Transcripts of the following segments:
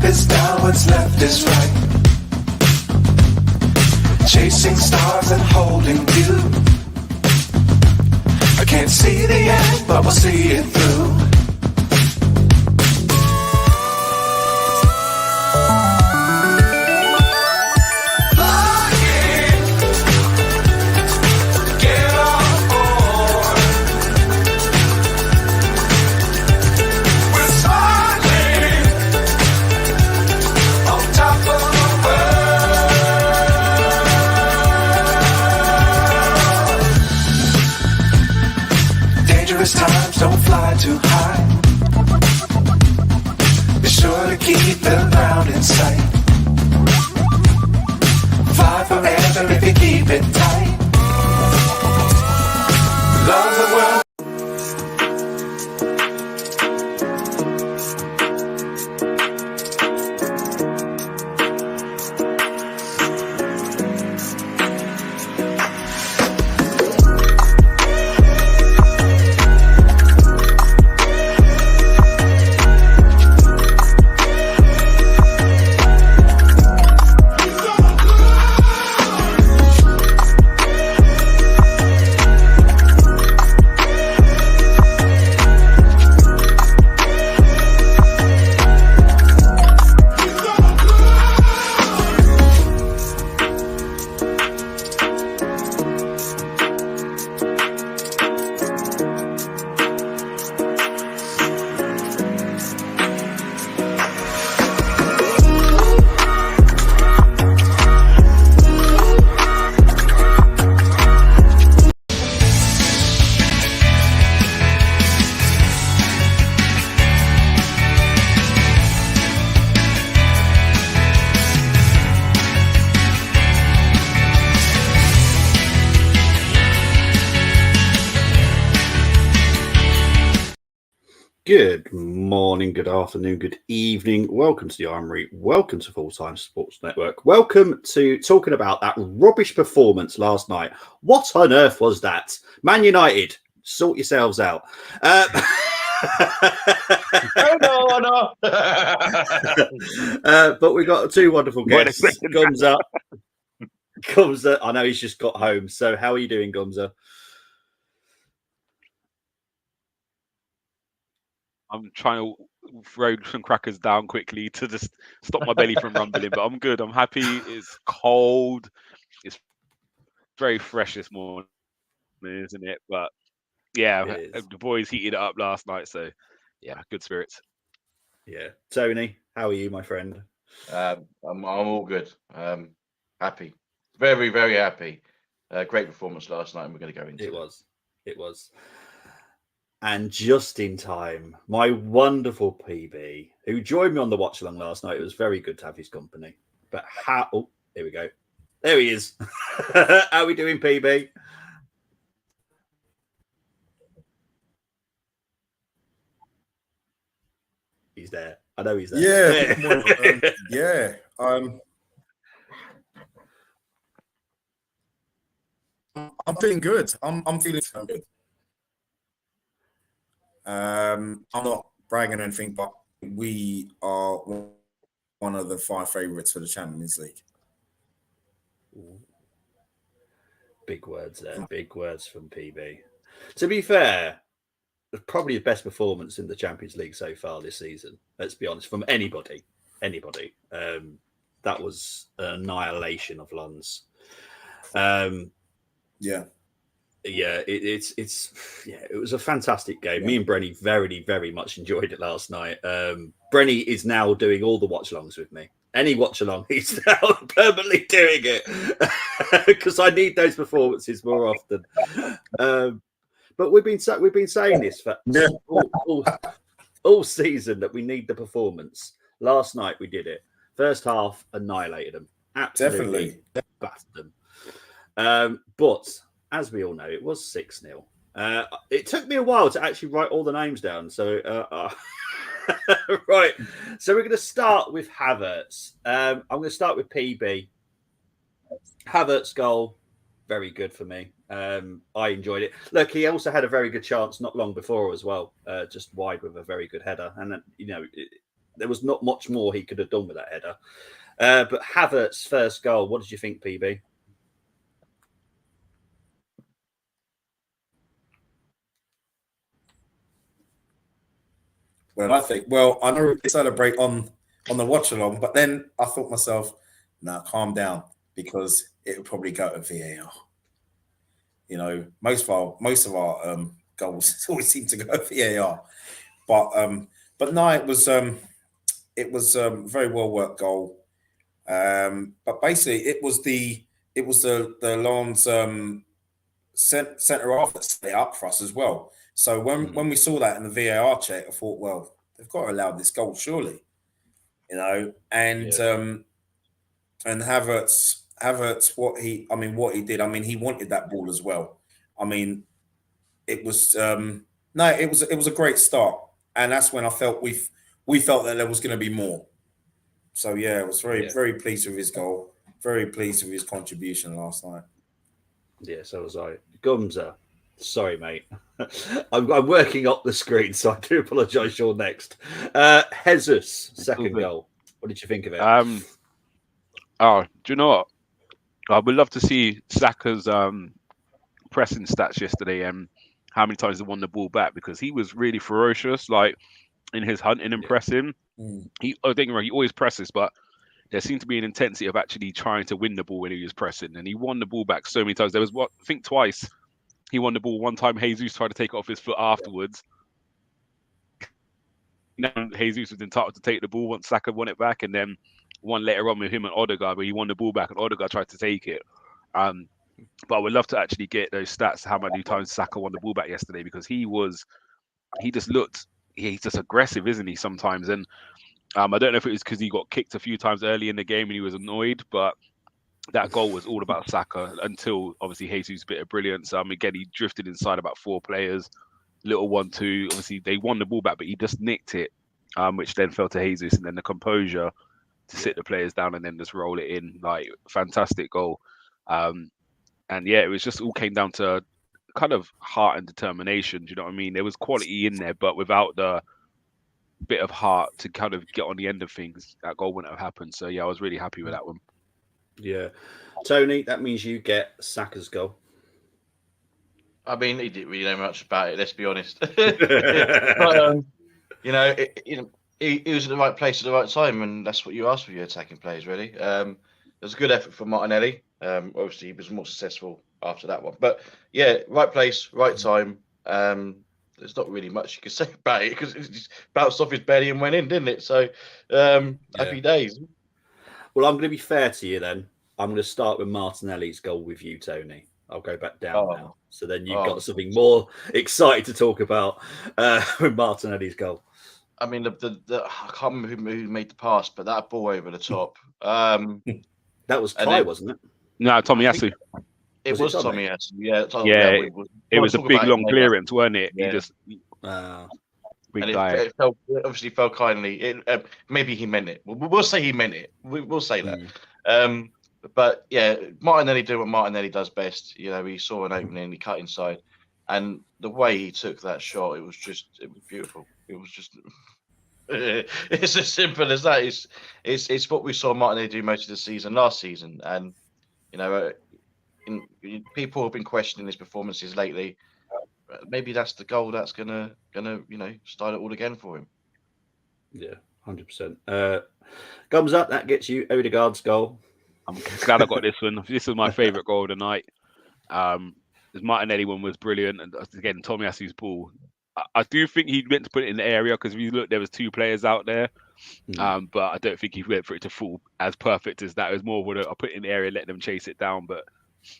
Up is down, what's left is right. Chasing stars and holding you. I can't see the end, but we'll see it through. Times don't fly too high. Be sure to keep the ground in sight. Fly forever if you keep it tight. Love the world. Good morning, good afternoon, good evening. Welcome to the Armoury. Welcome to Full Time Sports Network. Welcome to talking about that rubbish performance last night. What on earth was that? Man United, sort yourselves out. No. But we've got two wonderful guests. Gumza. I know he's just got home. So how are you doing, Gumza? I'm trying to throw some crackers down quickly to just stop my belly from rumbling, but I'm good. I'm happy. It's cold. It's very fresh this morning, isn't it? But yeah, the boys heated it up last night, so yeah, good spirits. Yeah, Tony, how are you, my friend? I'm all good. Happy, very, very happy. Great performance last night, and we're going to go into it. It was. And just in time, my wonderful PB, who joined me on the watch along last night. It was very good to have his company. But how? Oh, here we go. There he is. How are we doing, PB? He's there. I know he's there. Yeah. I'm feeling good. I'm feeling so good. I'm not bragging or anything, but we are one of the 5 favourites for the Champions League. Big words there. Big words from PB. To be fair, probably the best performance in the Champions League so far this season. Let's be honest, from anybody. That was an annihilation of Lens. It was a fantastic game. Me and Brenny very, very much enjoyed it last night. Brenny is now doing all the watch-alongs with me. Any watch-along, he's now permanently doing it because I need those performances more often. But we've been saying this for all season that we need the performance. Last night we did it. First half annihilated them. Absolutely battered them. But as we all know, it was 6-0. It took me a while to actually write all the names down. So, right. So we're going to start with Havertz. I'm going to start with PB. Havertz goal, very good for me. I enjoyed it. Look, he also had a very good chance not long before as well, just wide with a very good header. And then, there was not much more he could have done with that header. But Havertz's first goal, what did you think, PB? Well, I know we celebrate on the watch along, but then I thought myself, nah, calm down, because it would probably go to VAR. You know, most of our goals always seem to go to VAR. But no, it was very well worked goal. But basically, it was the Lens centre half that set it up for us as well. So when we saw that in the VAR check, I thought, well, they've got to allow this goal, surely, you know. And Havertz, what he did. I mean, he wanted that ball as well. I mean, it was it was a great start, and that's when I felt we felt that there was going to be more. So yeah, I was very pleased with his goal. Very pleased with his contribution last night. Yeah, so was I. Gumza, sorry, mate. I'm working up the screen, so I do apologise. You're next. Jesus, second goal. What did you think of it? Do you know what? I would love to see Saka's pressing stats yesterday and how many times he won the ball back, because he was really ferocious, like in his hunting and pressing. He always presses, but there seemed to be an intensity of actually trying to win the ball when he was pressing, and he won the ball back so many times. There was I think twice he won the ball. One time Jesus tried to take it off his foot afterwards. Now Jesus was entitled to take the ball once Saka won it back, and then one later on with him and Odegaard where he won the ball back and Odegaard tried to take it. But I would love to actually get those stats, how many times Saka won the ball back yesterday, because he's just aggressive, isn't he, sometimes? And I don't know if it was because he got kicked a few times early in the game and he was annoyed, but that goal was all about Saka until obviously Jesus' bit of brilliance. Again, he drifted inside about 4 players, little 1-2. Obviously, they won the ball back, but he just nicked it, which then fell to Jesus, and then the composure to sit the players down and then just roll it in. Like, fantastic goal. And yeah, it was just all came down to kind of heart and determination. Do you know what I mean? There was quality in there, but without the bit of heart to kind of get on the end of things, that goal wouldn't have happened. So yeah, I was really happy with that one. Yeah. Tony, that means you get Saka's goal. I mean, he didn't really know much about it, let's be honest. But, you know, he was at the right place at the right time, and that's what you ask for your attacking players, really. It was a good effort from Martinelli. Obviously, he was more successful after that one. But yeah, right place, right time. There's not really much you can say about it, because it just bounced off his belly and went in, didn't it? So happy days. Well, I'm going to be fair to you then. I'm going to start with Martinelli's goal with you, Tony. I'll go back down now. So then you've got something more excited to talk about with Martinelli's goal. I mean, I can't remember who made the pass, but that ball over the top. That was Kai, wasn't it? No, Tomiyasu. It was Tomiyasu. Yeah. It was a big long clearance, wasn't it? Yeah. He just big and guy. It obviously fell kindly. Maybe he meant it. We'll say he meant it. We'll say that. But yeah, Martinelli did what Martinelli does best. You know, he saw an opening, he cut inside, and the way he took that shot, it was beautiful. It was just. It's as simple as that. It's what we saw Martinelli do most of the season last season, and you know, people have been questioning his performances lately. Maybe that's the goal that's gonna start it all again for him. Yeah, 100%. Thumbs up. That gets you Odegaard's goal. I'm glad I got this one. This was my favourite goal of the night. The Martinelli one was brilliant, and again, Tomiyasu's ball. I do think he meant to put it in the area, because if you look, there was 2 players out there, but I don't think he went for it to fall as perfect as that. It was more what I put it in the area, let them chase it down. But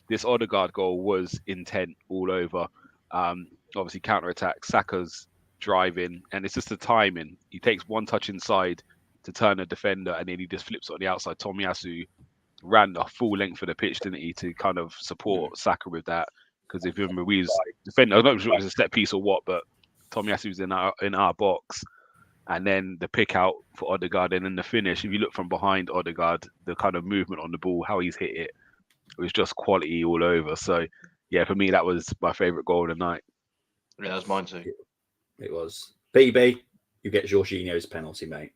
this Odegaard goal was intent all over. Obviously, counter-attack, Saka's driving, and it's just the timing. He takes one touch inside to turn a defender, and then he just flips it on the outside. Tomiyasu ran the full length of the pitch, didn't he, to kind of support Saka with that? Because if you remember, we was defending. I'm not sure it was a set piece or what, but Tomiyasu was in our box, and then the pick out for Odegaard, and then the finish. If you look from behind Odegaard, the kind of movement on the ball, how he's hit it, it was just quality all over. So yeah, for me, that was my favourite goal of the night. Yeah, that was mine too. It was. BB, you get Jorginho's penalty, mate.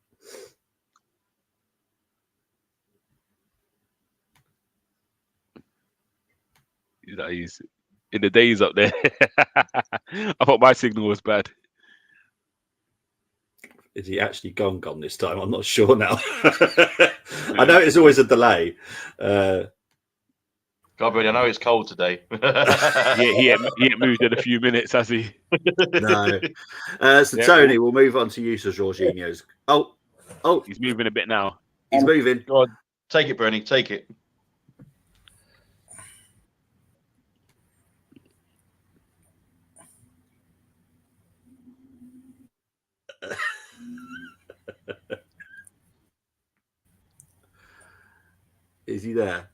He's in the days up there. I thought my signal was bad. Is he actually gone this time? I'm not sure now. I know it's always a delay. God, I know it's cold today. Yeah, he ain't moved in a few minutes, has he? No. So Tony, we'll move on to you, so Jorginho's. Oh, He's moving a bit now. he's moving. Go on, take it, Bernie, take it. Is he there?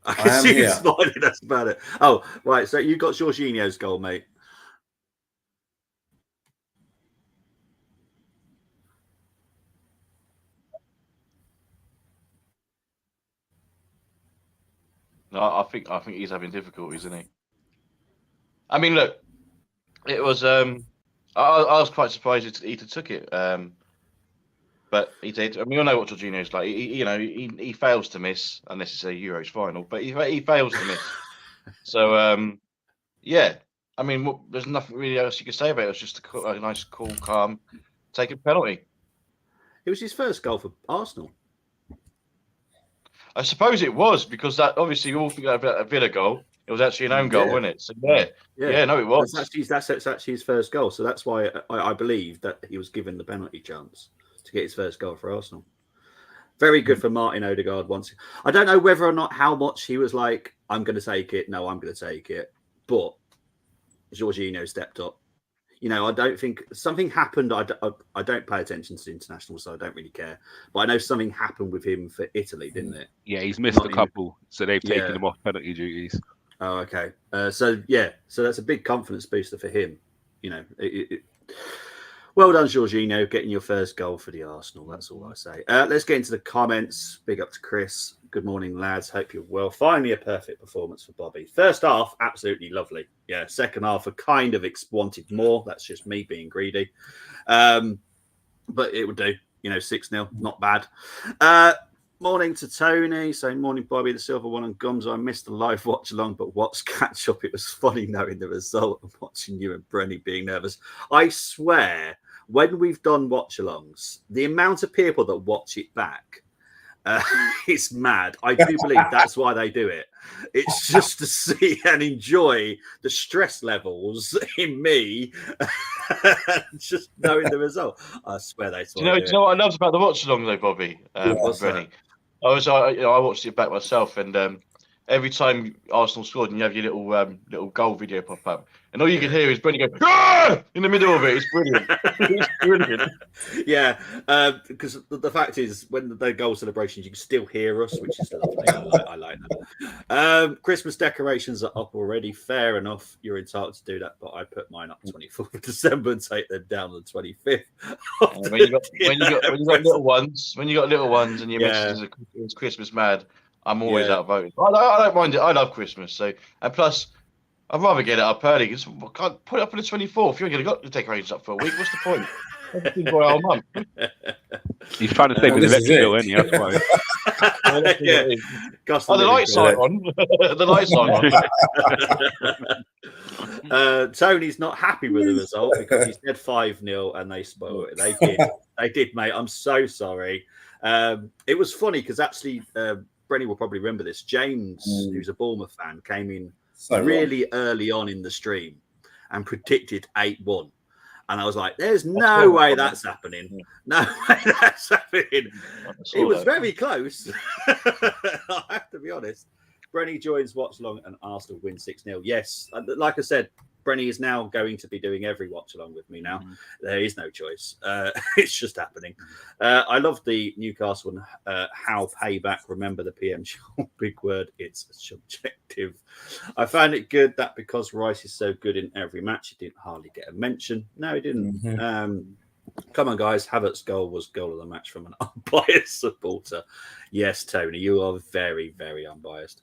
I I can am see him here. smiling. That's about it. Oh, right. So you got Jorginho's goal, mate. No, I think he's having difficulties, isn't he? I mean, look, it was. I was quite surprised he took it. But he did. I mean, we all know what Jorginho's like. He fails to miss unless it's a Euros final, but he fails to miss. So yeah. I mean, there's nothing really else you can say about it. It was just a nice, cool, calm, take a penalty. It was his first goal for Arsenal. I suppose it was because that obviously you all think about a Villa goal. It was actually an own goal, wasn't it? So yeah, no, it was. That's actually his first goal. So that's why I believe that he was given the penalty chance to get his first goal for Arsenal. Very good for Martin Odegaard. Once I don't know whether or not how much he was like, I'm going to take it. No, I'm going to take it. But Jorginho stepped up. You know, I don't think something happened. I don't pay attention to the international, so I don't really care. But I know something happened with him for Italy, didn't it? Yeah, he's missed a couple, so they've taken him off penalty duties. Oh, okay. So that's a big confidence booster for him. You know, well done, Jorginho, getting your first goal for the Arsenal. That's all I say. Let's get into the comments. Big up to Chris. Good morning, lads. Hope you're well. Finally, a perfect performance for Bobby. First half, absolutely lovely. Yeah, second half, I kind of wanted more. That's just me being greedy. But it would do. 6-0, not bad. Morning to Tony. Saying, morning, Bobby, the Silva One and Gums. I missed the live watch along, but what's catch up? It was funny knowing the result and watching you and Brenny being nervous. I swear, when we've done watch alongs, the amount of people that watch it back, it's mad. I do believe that's why they do it. It's just to see and enjoy the stress levels in me, just knowing the result. I swear they. Do you know what I loved about the watch along though, Bobby? Brenny? I watched it back myself, and every time Arsenal scored, and you have your little goal video pop up, and all you can hear is Brenny go in the middle of it. It's brilliant. It's brilliant. Yeah, because the fact is, when the goal celebrations, you can still hear us, which is lovely. I like that. Christmas decorations are up already. Fair enough. You're entitled to do that, but I put mine up 24th of December and take them down on the 25th. When you got little ones, and your missus is Christmas mad, I'm always outvoted. I don't mind it. I love Christmas. So, and plus, I'd rather get it up early. Because I can't put it up on the 24th. You're going to got the decorations up for a week. What's the point? For a whole month. He's trying to save an electric bill, isn't he? That's why. The lights aren't on. The lights aren't on. Tony's not happy with the result because he said 5-0 and they spoiled it. They did, mate. I'm so sorry. It was funny because actually, Brenny will probably remember this. James, who's a Bournemouth fan, came in really early on in the stream and predicted 8-1. And I was like, there's no way that's happening. No way that's happening. It was very close. I have to be honest. Brenny joins watch along and Arsenal win 6-0. Yes, like I said, Brenny is now going to be doing every watch along with me now. There is no choice. It's just happening. I love the Newcastle one. How payback. Remember the PM big word. It's subjective. I found it good that because Rice is so good in every match, he didn't hardly get a mention. No, he didn't. Come on, guys. Havertz's goal was goal of the match from an unbiased supporter. Yes, Tony, you are very, very unbiased.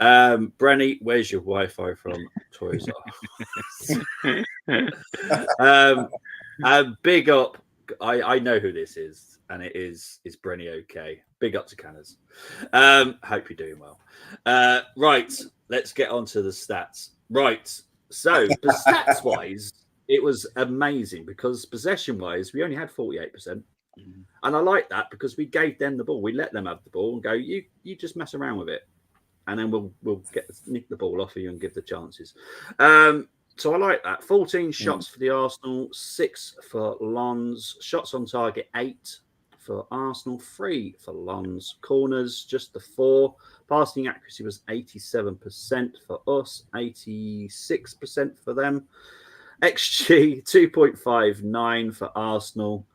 Brenny, where's your Wi-Fi from? Toys R Us. Big up. I know who this is. and it is Brenny okay. Big up to Canners. Hope you're doing well. Right, let's get on to the stats. Right, so stats wise, it was amazing because possession wise, we only had 48%. And I like that because we gave them the ball. We let them have the ball and go, you just mess around with it. And then we'll nick the ball off of you and give the chances. So I like that. 14 shots for the Arsenal, 6 for Lons. Shots on target, 8 for Arsenal, 3 for Lons. Corners, just the 4. Passing accuracy was 87% for us, 86% for them. XG, 2.59 for Arsenal.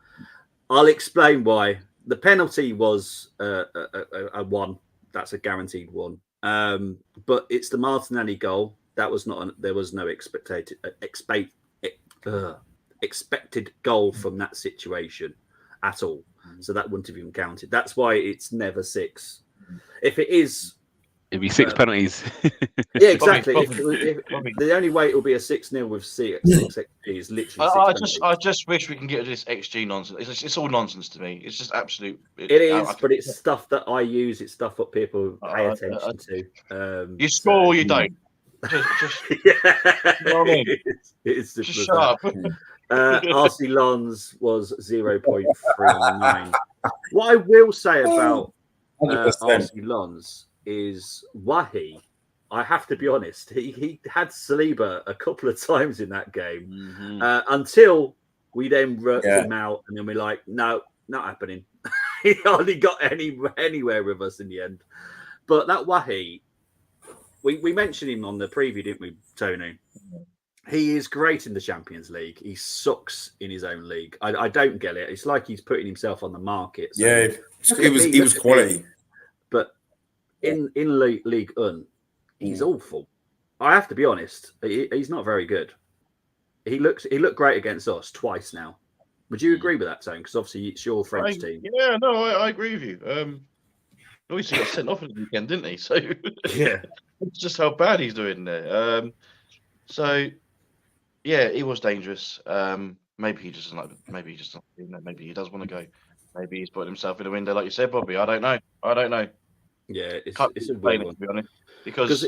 I'll explain why. The penalty was a 1. That's a guaranteed 1. But it's the Martinelli goal. That was not. There was no expected goal from that situation at all. So that wouldn't have even counted. That's why it's never 6. If it is, it'd be 6 penalties. Yeah, exactly. Probably. The only way it will be a 6-0 with 6 XG is literally 6 I just wish we can get rid of this XG nonsense. It's all nonsense to me. It's just absolute. It is, but it's stuff that I use. It's stuff that people pay attention to. You score or you don't. Just yeah, you know what I mean? It's Just simple as shut up. RC Lons was 0.39. What I will say about 100%. RC Lons is Wahi. I have to be honest. He had Saliba a couple of times in that game until we then worked him out, and then we're like, no, not happening. He hardly got anywhere with us in the end. But that Wahi, we mentioned him on the preview, didn't we, Tony? He is great in the Champions League. He sucks in his own league. I don't get it. It's like he's putting himself on the market. So Yeah, he was quality. But in League One, he's awful. I have to be honest. He's not very good. He looked great against us twice now. Would you agree with that, Tone? Because obviously it's your French team. Yeah, no, I agree with you. Obviously got sent off at the weekend, didn't he? So yeah, it's just how bad he's doing there. So yeah, he was dangerous. Maybe he just like. Maybe he just. Maybe he does want to go. Maybe he's put himself in a window, like you said, Bobby. I don't know. Yeah, it's a weird weird one, one. to be honest, because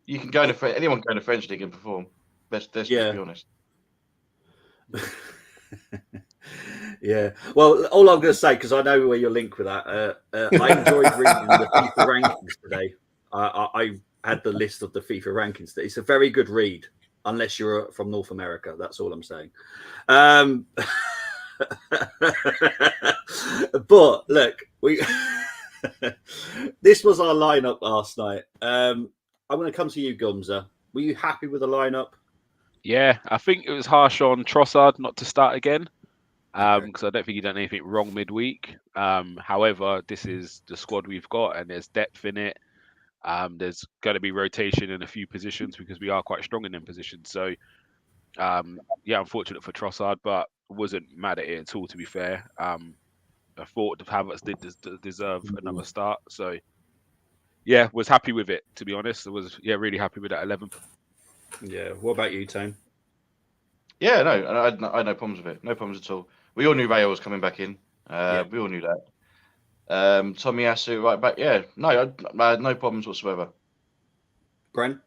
you can go to anyone go to French league and perform. Let's just be honest. Yeah. Well, all I'm going to say, because I know where you're linked with that, I enjoyed reading the FIFA rankings today. I had the list of the FIFA rankings. It's a very good read, unless you're from North America. That's all I'm saying. But look, this was our lineup last night. I'm going to come to you, Gumza. Were you happy with the lineup? Yeah, I think it was harsh on Trossard not to start again because I don't think he done anything wrong midweek. However, this is the squad we've got and there's depth in it. There's going to be rotation in a few positions because we are quite strong in them positions. So, yeah, unfortunate for Trossard, but wasn't mad at it at all, to be fair. I thought the Havertz did deserve another start. So, yeah, was happy with it, to be honest. I was, really happy with that 11. Yeah. What about you, Tone? Yeah, no, I had no problems with it. No problems at all. We all knew Rayo was coming back in. We all knew that. Tomiyasu right back. Yeah, no, I had no problems whatsoever. Bren?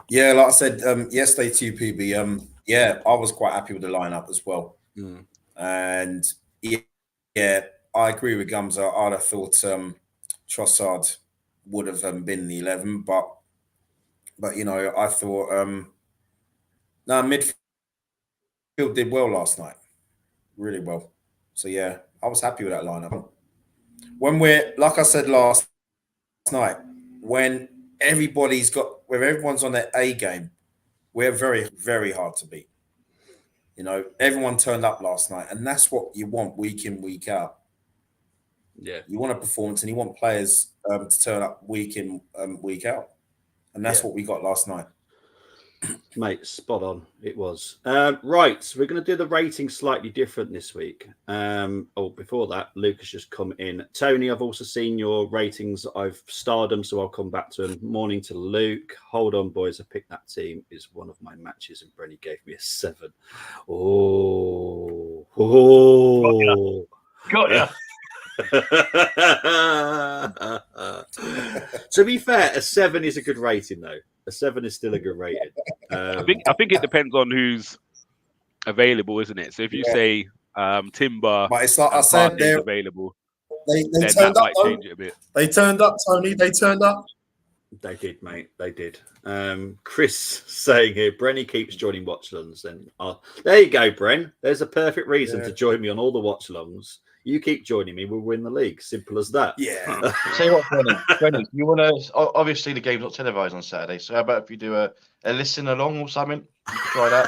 Yeah, like I said yesterday to you, PB. Yeah, I was quite happy with the lineup as well. And yeah, I agree with Gumza. I'd have thought Trossard would have been the 11, but I thought midfield did well last night, really well. So yeah, I was happy with that lineup. When like I said last night, when everyone's on their A game, we're very, very hard to beat. Everyone turned up last night, and that's what you want week in, week out. Yeah, you want a performance, and you want players to turn up week in, week out, and that's what we got last night. Mate, spot on. It was. Right, so we're going to do the rating slightly different this week. Before that, Luke has just come in. Tony, I've also seen your ratings. I've starred them, so I'll come back to them. Morning to Luke. Hold on, boys. I picked that team. Is one of my matches, and Brenny gave me a 7. Oh. Got ya. To be fair, a 7 is a good rating, though. A 7 is still a good rating. I think it depends on who's available, isn't it? So if you say Timber, But it's like I and said, Partey's available, they then that turned up. might change it a bit. They turned up, Tony. They turned up. They did, mate. They did. Chris saying here, Brenny keeps joining watch-alongs. Then there you go, Bren. There's a perfect reason to join me on all the watch-alongs. You keep joining me, we'll win the league. Simple as that. Yeah. Tell you what, Brenny, you want to? Obviously, the game's not televised on Saturday. So how about if you do a listen along or something? You can try that.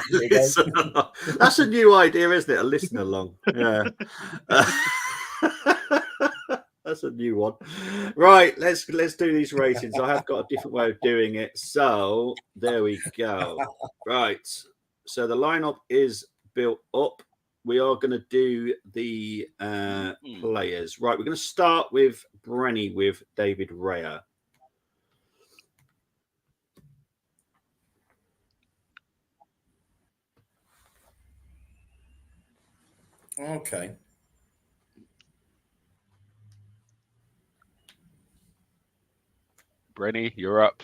That's a new idea, isn't it? A listen along. Yeah. That's a new one. Right, let's do these ratings. I have got a different way of doing it. So there we go. Right. So the lineup is built up. We are going to do the players. Right, we're going to start with Brenny with David Raya. Okay. Brenny, you're up.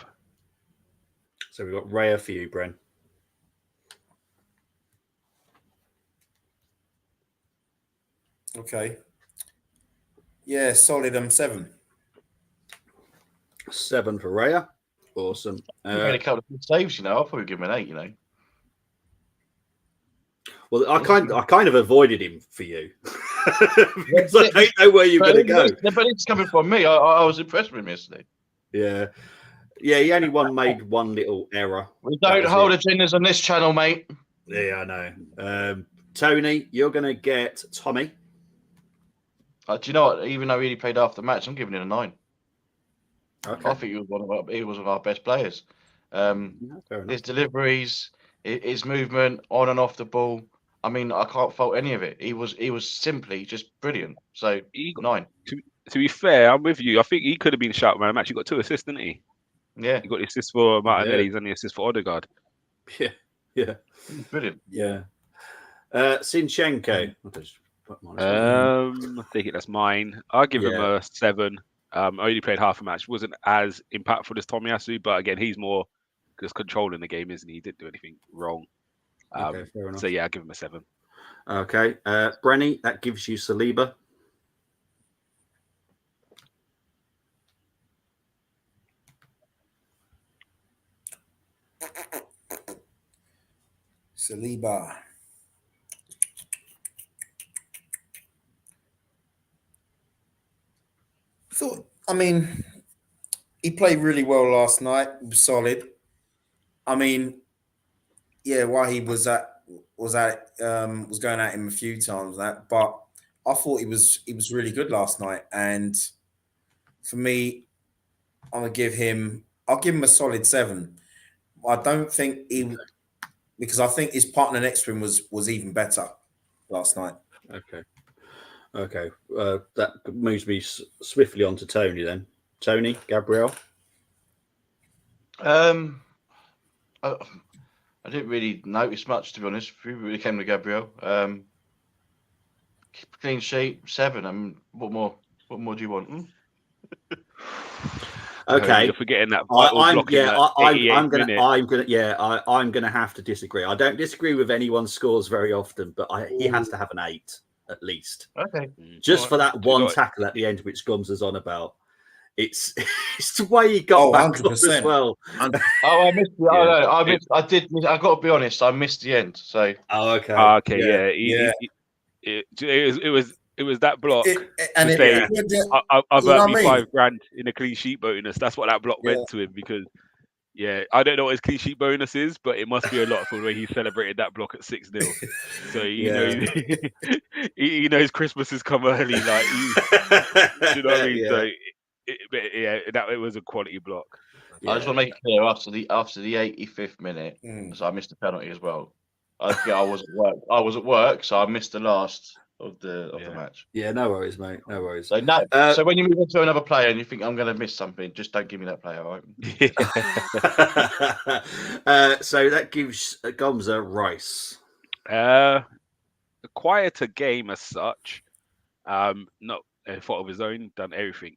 So we've got Raya for you, Bren. Okay. Yeah, solid 7. 7 for Raya. Awesome. He made a couple of good saves, I'll probably give him an 8, Well, I kind of avoided him for you because I don't know where you're going to go. But it's coming from me. I was impressed with him yesterday. Yeah. He only made one little error. We don't hold agendas on this channel, mate. Yeah, I know. Tony, you're going to get Tommy. Do you know what? Even though he played after the match, I'm giving it a 9. Okay. I think he was one of our best players. Fair enough. His deliveries, his movement on and off the ball. I mean, I can't fault any of it. He was simply just brilliant. So 9. To be fair, I'm with you. I think he could have been shout man of the match. He got 2 assists, didn't he? Yeah. He got the assist for Martinelli. He's only assist for Odegaard. Yeah. Brilliant. Yeah. Sinchenko. I think that's mine. I'll give him a 7. Only played half a match. Wasn't as impactful as Tomiyasu, but again, he's more just controlling the game, isn't he? He didn't do anything wrong. Okay, fair enough. So yeah, I'll give him a 7. Okay. Brenny, that gives you Saliba. Saliba. He played really well last night. He was solid. While he was going at him a few times, but I thought he was really good last night. And for me, I'll give him a solid 7. I don't think because I think his partner next to him was even better last night. Okay. That moves me swiftly on to Tony then. Tony, Gabriel. I didn't really notice much, to be honest. If we really came to Gabriel. Clean sheet, 7. What more do you want? Okay, you're forgetting that. I'm gonna have to disagree. I don't disagree with anyone's scores very often, but he has to have an 8 at least. Okay, just for that one tackle at the end, which Gums is on about. It's the way he got back up as well. I missed it. Yeah. I did. I got to be honest. I missed the end. So. Okay. It was that block. I've earned me $5,000 in a clean sheet bonus. That's what that block went to him because. Yeah, I don't know what his clean sheet bonus is, but it must be a lot for the way he celebrated that block at 6-0. So he knows Christmas has come early. Like, you know what I mean? So it was a quality block. I just want to make it clear after the 85th minute, so I missed the penalty as well. I was at work. I was at work, so I missed the last of the match. Yeah, no worries, mate. No worries. So so when you move on to another player and you think I'm going to miss something, just don't give me that player, all right? So that gives Gomza Rice. A quieter game as such. Not a fault of his own. Done everything.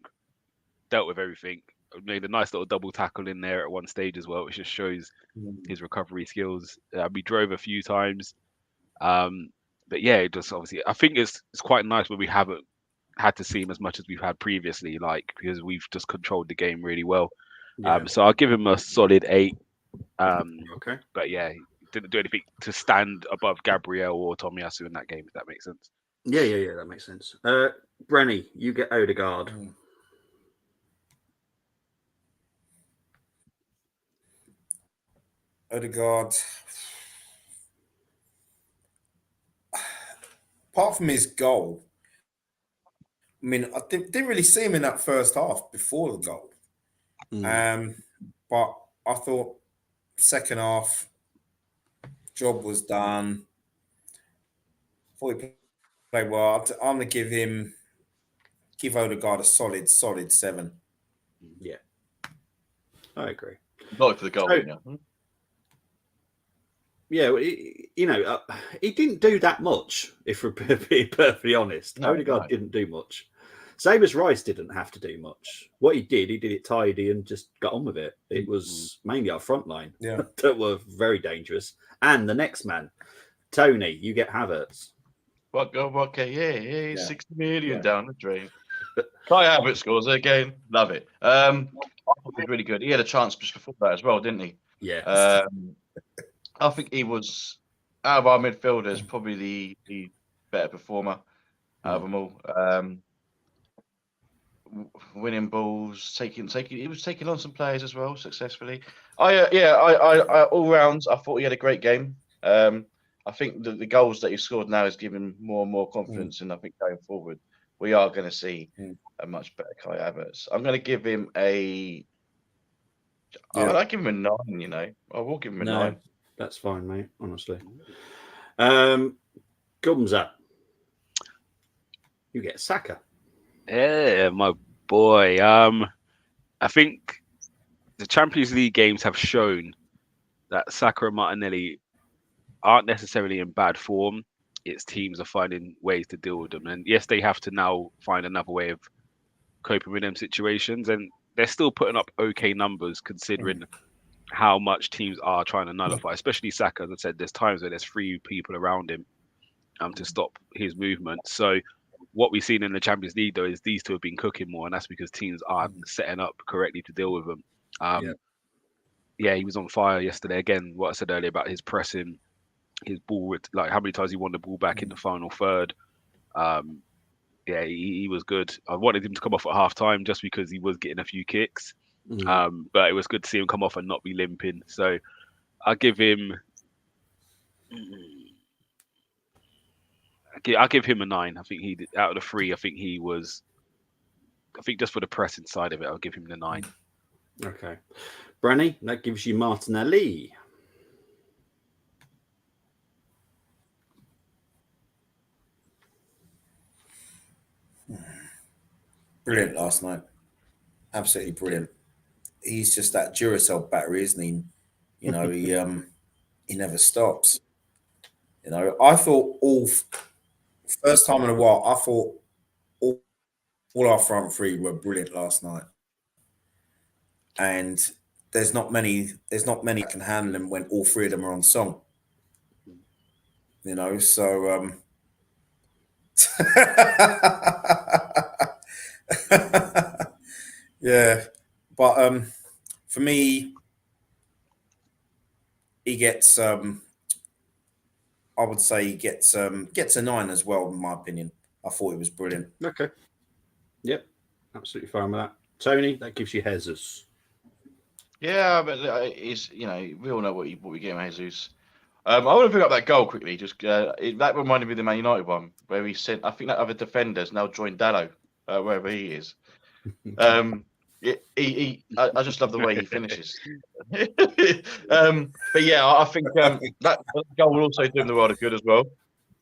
Dealt with everything. Made a nice little double tackle in there at one stage as well, which just shows his recovery skills. We drove a few times. But yeah, it just obviously, I think it's quite nice when we haven't had to see him as much as we've had previously, like, because we've just controlled the game really well. So I'll give him a solid 8. Okay. But yeah, he didn't do anything to stand above Gabriel or Tomiyasu in that game, if that makes sense. Yeah, that makes sense. Brenny, you get Odegaard. Odegaard. Apart from his goal, I mean, I didn't really see him in that first half before the goal. But I thought second half, job was done. Thought he played well. I'm going to give Odegaard a solid 7. Yeah, I agree. Not for the goal. Yeah, he didn't do that much, if we're being perfectly honest. Odegaard didn't do much. Same as Rice didn't have to do much. What he did it tidy and just got on with it. It was mainly our front line that were very dangerous. And the next man, Tony, you get Havertz. Yeah, 60 million down the drain. Kai Havertz scores again. Love it. I thought he was really good. He had a chance just before that as well, didn't he? Yeah. I think he was, out of our midfielders, probably the better performer out of them all. Winning balls, he was taking on some players as well successfully. I all rounds, I thought he had a great game. I think the goals that he scored now is giving more and more confidence, and I think going forward we are going to see a much better Kai Havertz. I'm going to give him I'll give him a 9. I will give him a 9. That's fine, mate. Honestly, Gumza, you get Saka. Yeah, my boy. I think the Champions League games have shown that Saka and Martinelli aren't necessarily in bad form. Its teams are finding ways to deal with them, and yes, they have to now find another way of coping with them situations, and they're still putting up okay numbers considering how much teams are trying to nullify, especially Saka. As I said, there's times where there's 3 people around him to stop his movement. So what we've seen in the Champions League, though, is these two have been cooking more, and that's because teams aren't setting up correctly to deal with them. Yeah, he was on fire yesterday. Again, what I said earlier about his pressing, his ball, like how many times he won the ball back in the final third. Yeah, he was good. I wanted him to come off at half time just because he was getting a few kicks. But it was good to see him come off and not be limping. So I'll give him a 9. I think he, out of the 3, I think just for the press inside of it, I'll give him the 9. Okay. Branny, that gives you Martinelli. Brilliant last night. Absolutely brilliant. He's just that Duracell battery, isn't he? He never stops. I thought first time in a while, I thought all our front 3 were brilliant last night. And there's not many that can handle them when all 3 of them are on song. So yeah. But for me, he gets I would say he gets a 9 as well, in my opinion. I thought it was brilliant. Okay. Yep. Absolutely fine with that. Tony, that gives you Jesus. Yeah, but it's we all know what we get in Jesus. I want to pick up that goal quickly. Just that reminded me of the Man United one where he sent. I think that other defender's now joined Dallo wherever he is. I just love the way he finishes. But yeah, I think that goal will also do him the world of good as well.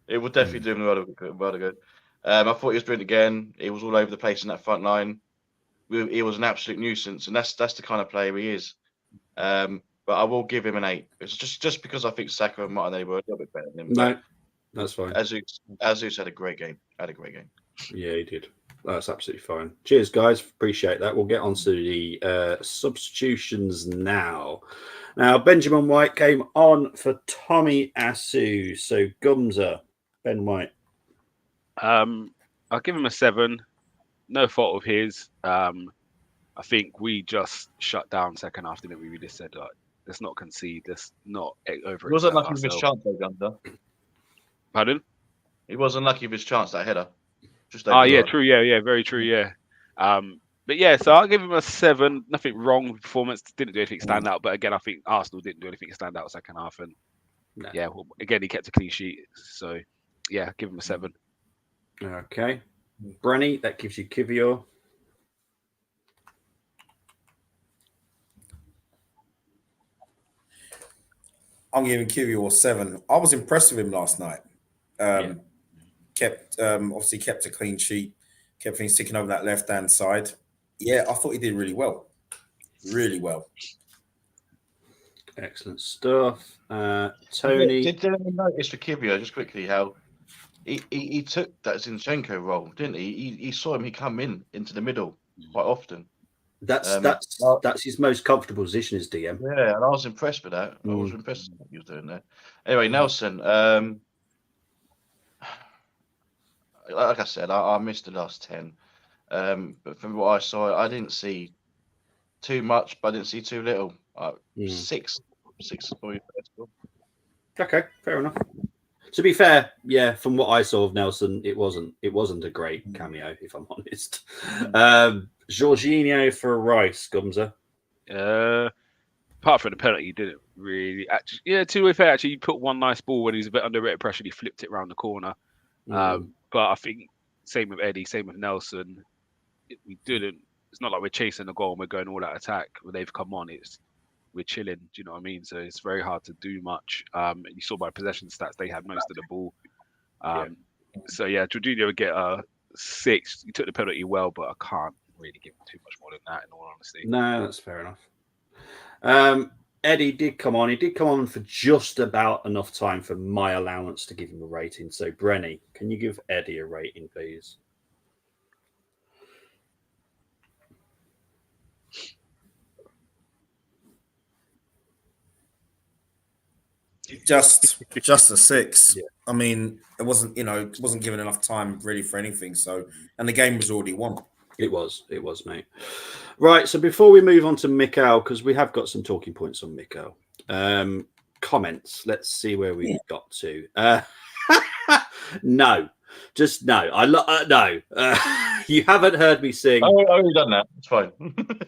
It will definitely do him the world of good. I thought he was brilliant again. He was all over the place in that front line. He was an absolute nuisance, and that's the kind of player he is. But I will give him an 8. It's just because I think Saka and Martinelli were a little bit better than him. No, that's fine. Azus had a great game. Yeah, he did. That's absolutely fine. Cheers, guys. Appreciate that. We'll get on to the substitutions now. Now, Benjamin White came on for Tommy Asu. So, Gumza, Ben White. I'll give him a 7. No fault of his. I think we just shut down second half, didn't we? We just said, let's not concede. Let's not over. He wasn't lucky with his chance, though, Gunter. Pardon? He wasn't lucky with his chance, that header. Yeah, true. Yeah, very true. Yeah. But yeah, so I'll give him a 7. Nothing wrong with performance. Didn't do anything stand out. But again, I think Arsenal didn't do anything stand out second half. And yeah, well, again, he kept a clean sheet. So yeah, give him a 7. Okay. Brenny, that gives you Kivior. I'm giving Kivior a 7. I was impressed with him last night. Kept a clean sheet, kept things sticking over that left-hand side. Yeah, I thought he did really well. Really well. Excellent stuff. Tony. Did anyone notice for Kivior, just quickly, how he took that Zinchenko role, didn't he? He saw him, he come into the middle quite often. That's his most comfortable position as DM. Yeah, and I was impressed with that. I was impressed with what he was doing there. Anyway, Nelson, like I said, I missed the last 10. But from what I saw, I didn't see too much, but I didn't see too little. 6 is probably the best score. Okay, fair enough. To be fair, yeah, from what I saw of Nelson, it wasn't a great cameo, if I'm honest. Jorginho for Rice, Gumza. Apart from the penalty, he didn't really actually. Yeah, to be fair, actually, he put one nice ball when he was a bit under rated pressure. He flipped it around the corner. But I think same with Eddie, same with Nelson. We didn't. It's not like we're chasing the goal and we're going all out attack. When they've come on, we're chilling. Do you know what I mean? So it's very hard to do much. You saw by possession stats, they had most of the ball. So yeah, Jorginho would get a 6. He took the penalty well, but I can't really give him too much more than that, in all honesty. No, that's fair enough. Eddie did come on. He did come on for just about enough time for my allowance to give him a rating. So, Brenny, can you give Eddie a rating, please? Just a 6. Yeah. I mean, it wasn't given enough time really for anything. So, and the game was already won. It was, mate. Right, so before we move on to Mikhail, because we have got some talking points on Mikhail. Comments. Let's see where we got to. No, just no. No. You haven't heard me sing. I've already done that. It's fine.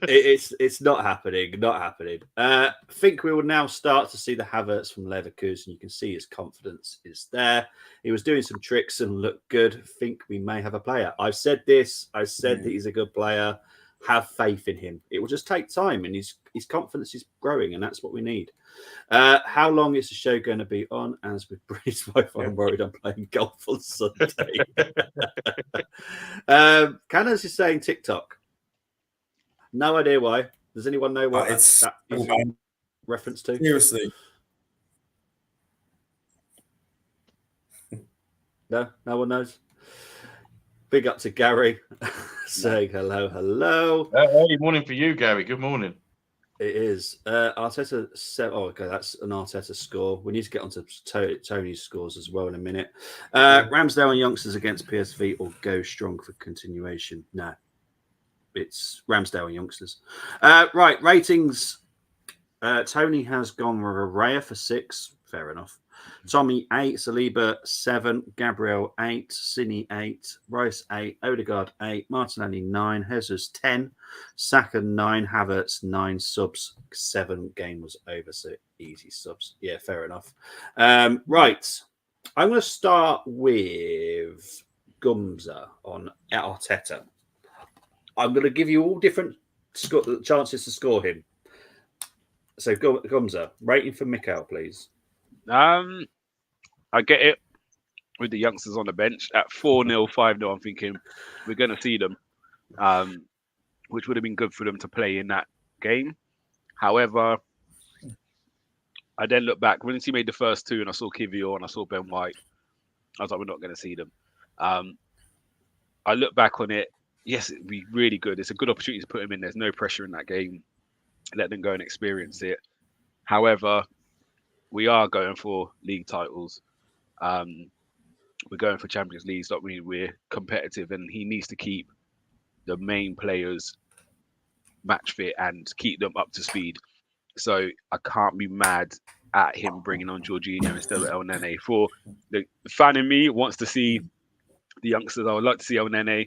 It's not happening. Not happening. I think we will now start to see the Havertz from Leverkusen. You can see his confidence is there. He was doing some tricks and looked good. Think we may have a player. I've said this. I said that he's a good player. Have faith in him. It will just take time, and his confidence is growing, and that's what we need. How long is the show going to be on? As with British wife, I'm worried I'm playing golf on Sunday. Candace is saying TikTok. No idea why. Does anyone know what that is reference to? Seriously. No one knows. Big up to Gary saying hello. Early morning for you, Gary. Good morning. It is. Arteta said, okay, that's an Arteta score. We need to get onto Tony's scores as well in a minute. Ramsdale and youngsters against PSV or go strong for continuation? No. It's Ramsdale and youngsters. Right, ratings. Tony has gone with Raya for 6. Fair enough. Tommy 8, Saliba 7, Gabriel 8, Cini 8, Rice 8, Odegaard 8, Martinelli 9, Jesus 10, Saka 9, Havertz 9, subs 7. Game was over, so easy subs. Yeah, fair enough. Right, I'm going to start with Gumza on Arteta. I'm going to give you all different chances to score him. So, Gumza, rating for Mikel, please. I get it with the youngsters on the bench at 4-0, 5-0. I'm thinking we're going to see them, which would have been good for them to play in that game. However, I then look back when he made the first two, and I saw Kivior and I saw Ben White. I was like, we're not going to see them. I look back on it. Yes, it'd be really good. It's a good opportunity to put him in. There's no pressure in that game. Let them go and experience it. However, we are going for league titles. We're going for Champions League. That means we're competitive, and he needs to keep the main players match fit and keep them up to speed. So I can't be mad at him bringing on Jorginho instead of El Nene. For the fan in me wants to see the youngsters. I would like to see El Nene,